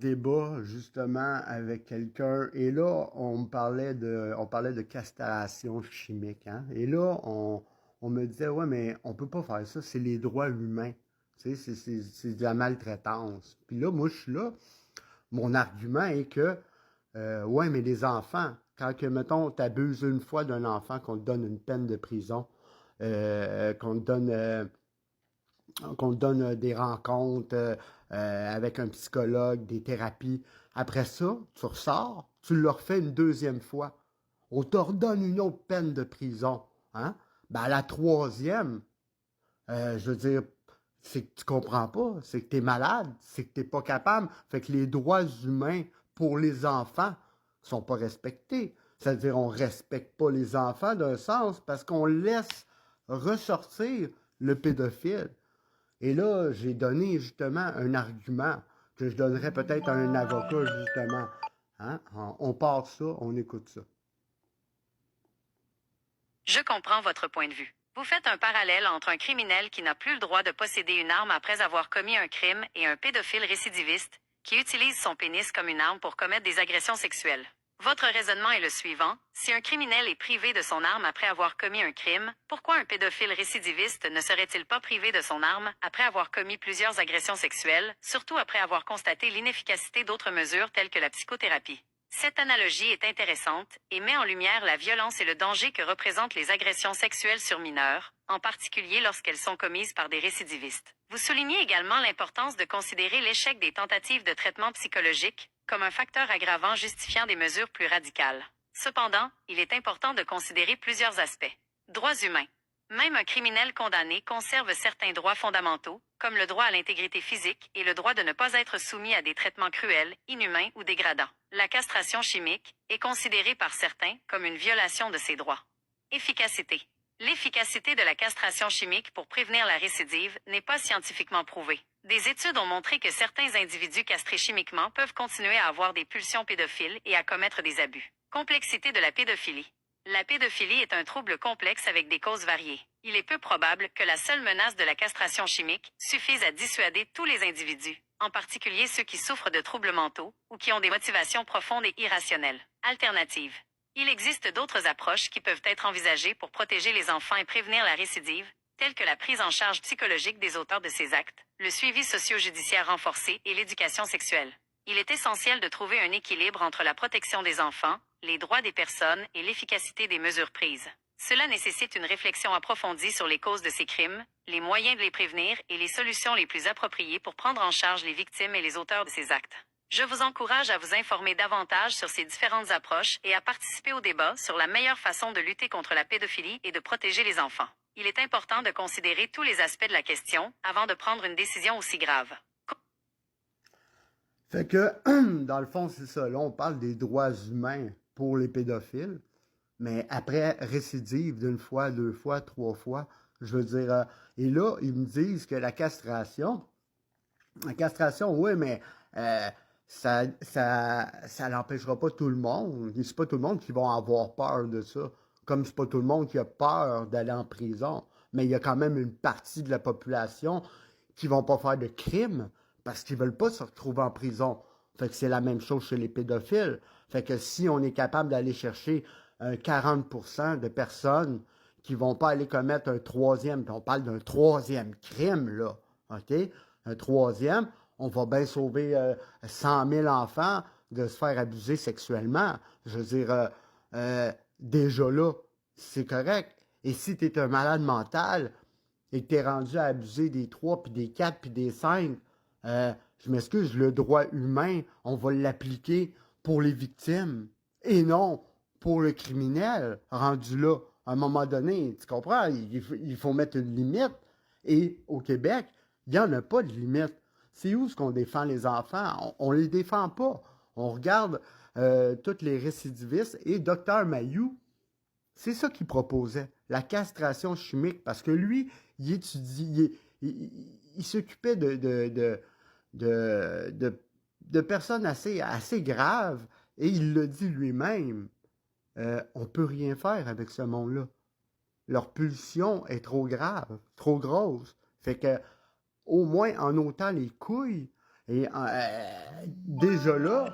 débat justement avec quelqu'un et là on parlait de castration chimique, hein? Et là on me disait ouais mais on peut pas faire ça, c'est les droits humains, tu sais, c'est de la maltraitance. Puis là moi je suis là, mon argument est que ouais mais les enfants, quand que mettons t'abuses une fois d'un enfant qu'on te donne une peine de prison, qu'on te donne des rencontres avec un psychologue, des thérapies. Après ça, tu ressors, tu le refais une deuxième fois. On t'ordonne une autre peine de prison. Hein? Ben, à la troisième, je veux dire, c'est que tu comprends pas, c'est que tu es malade, c'est que tu n'es pas capable. Fait que les droits humains pour les enfants sont pas respectés. C'est-à-dire, on respecte pas les enfants d'un sens parce qu'on laisse ressortir le pédophile. Et là, j'ai donné justement un argument que je donnerais peut-être à un avocat, justement. Hein? On part ça, on écoute ça. Je comprends votre point de vue. Vous faites un parallèle entre un criminel qui n'a plus le droit de posséder une arme après avoir commis un crime et un pédophile récidiviste qui utilise son pénis comme une arme pour commettre des agressions sexuelles. Votre raisonnement est le suivant. Si un criminel est privé de son arme après avoir commis un crime, pourquoi un pédophile récidiviste ne serait-il pas privé de son arme après avoir commis plusieurs agressions sexuelles, surtout après avoir constaté l'inefficacité d'autres mesures telles que la psychothérapie? Cette analogie est intéressante et met en lumière la violence et le danger que représentent les agressions sexuelles sur mineurs, en particulier lorsqu'elles sont commises par des récidivistes. Vous soulignez également l'importance de considérer l'échec des tentatives de traitement psychologique comme un facteur aggravant justifiant des mesures plus radicales. Cependant, il est important de considérer plusieurs aspects. Droits humains. Même un criminel condamné conserve certains droits fondamentaux, comme le droit à l'intégrité physique et le droit de ne pas être soumis à des traitements cruels, inhumains ou dégradants. La castration chimique est considérée par certains comme une violation de ces droits. Efficacité. L'efficacité de la castration chimique pour prévenir la récidive n'est pas scientifiquement prouvée. Des études ont montré que certains individus castrés chimiquement peuvent continuer à avoir des pulsions pédophiles et à commettre des abus. Complexité de la pédophilie. La pédophilie est un trouble complexe avec des causes variées. Il est peu probable que la seule menace de la castration chimique suffise à dissuader tous les individus, en particulier ceux qui souffrent de troubles mentaux ou qui ont des motivations profondes et irrationnelles. Alternative. Il existe d'autres approches qui peuvent être envisagées pour protéger les enfants et prévenir la récidive, telles que la prise en charge psychologique des auteurs de ces actes, le suivi socio-judiciaire renforcé et l'éducation sexuelle. Il est essentiel de trouver un équilibre entre la protection des enfants, les droits des personnes et l'efficacité des mesures prises. Cela nécessite une réflexion approfondie sur les causes de ces crimes, les moyens de les prévenir et les solutions les plus appropriées pour prendre en charge les victimes et les auteurs de ces actes. Je vous encourage à vous informer davantage sur ces différentes approches et à participer au débat sur la meilleure façon de lutter contre la pédophilie et de protéger les enfants. Il est important de considérer tous les aspects de la question avant de prendre une décision aussi grave. Fait que, dans le fond, c'est ça. Là, on parle des droits humains pour les pédophiles, mais après récidive d'une fois, deux fois, trois fois, je veux dire, et là, ils me disent que la castration, oui, mais ça n'empêchera pas tout le monde. C'est pas tout le monde qui va avoir peur de ça. Comme c'est pas tout le monde qui a peur d'aller en prison. Mais il y a quand même une partie de la population qui vont pas faire de crimes parce qu'ils veulent pas se retrouver en prison. Fait que c'est la même chose chez les pédophiles. Fait que si on est capable d'aller chercher 40% de personnes qui vont pas aller commettre un troisième, puis on parle d'un troisième crime, là, OK? Un troisième, on va bien sauver 100 000 enfants de se faire abuser sexuellement. Je veux dire, déjà là, c'est correct. Et si tu es un malade mental et que tu es rendu à abuser des 3, puis des 4, puis des 5, je m'excuse, le droit humain, on va l'appliquer pour les victimes et non pour le criminel rendu là. À un moment donné, tu comprends, il faut mettre une limite. Et au Québec, il n'y en a pas de limite. C'est où ce qu'on défend les enfants? On ne les défend pas. On regarde tous les récidivistes et Dr Mayou, c'est ça qu'il proposait, la castration chimique, parce que lui, il étudie, il s'occupait de personnes assez graves, et il le dit lui-même, on ne peut rien faire avec ce monde-là. Leur pulsion est trop grave, trop grosse. Fait que, au moins en ôtant les couilles, Et déjà là,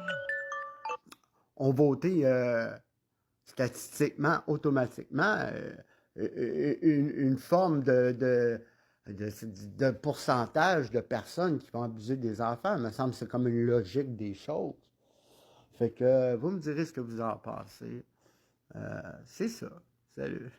on votait statistiquement, automatiquement, une forme de pourcentage de personnes qui vont abuser des enfants. Il me semble que c'est comme une logique des choses. Fait que vous me direz ce que vous en pensez. C'est ça. Salut.